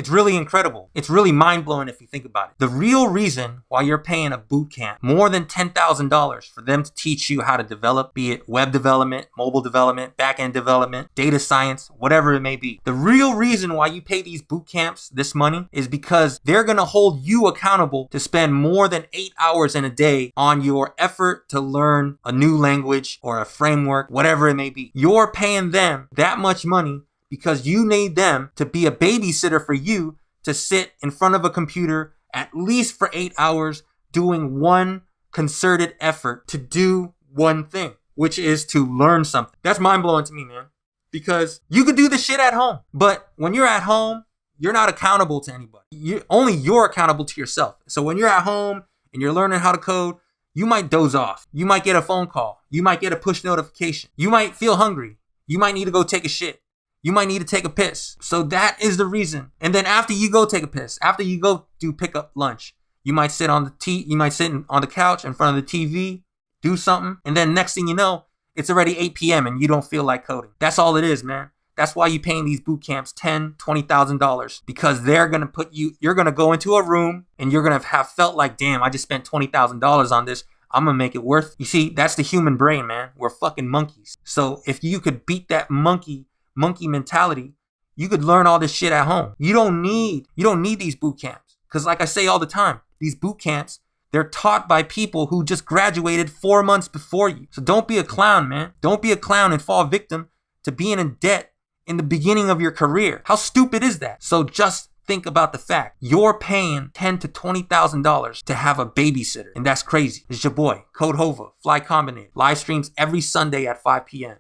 It's really incredible. It's really mind-blowing if you think about it. The real reason why you're paying a boot camp more than $10,000 for them to teach you how to develop, be it web development, mobile development, back-end development, data science, whatever it may be. The real reason why you pay these boot camps this money is because they're going to hold you accountable to spend more than 8 hours in a day on your effort to learn a new language or a framework, whatever it may be. You're paying them that much money because you need them to be a babysitter for you to sit in front of a computer at least for 8 hours doing one concerted effort to do one thing, which is to learn something. That's mind-blowing to me, man, because you could do this shit at home. But when you're at home, you're not accountable to anybody. You're accountable to yourself. So when you're at home and you're learning how to code, you might doze off. You might get a phone call. You might get a push notification. You might feel hungry. You might need to go take a shit. You might need to take a piss. So that is the reason. And then after you go take a piss, after you go do pick up lunch, you might sit on the couch in front of the TV, do something, and then next thing you know, it's already 8 p.m. and you don't feel like coding. That's all it is, man. That's why you're paying these boot camps $10,000, $20,000, because they're going to you're going to go into a room and you're going to have felt like, damn, I just spent $20,000 on this. I'm going to make it worth. You see, that's the human brain, man. We're fucking monkeys. So if you could beat that monkey mentality, you could learn all this shit at home. You don't need these boot camps. Because like I say all the time, these boot camps, they're taught by people who just graduated 4 months before you. So don't be a clown, man. Don't be a clown and fall victim to being in debt in the beginning of your career. How stupid is that? So just think about the fact you're paying $10,000 to $20,000 to have a babysitter. And that's crazy. It's your boy, Code Hova, Fly Combinator. Live streams every Sunday at 5 p.m.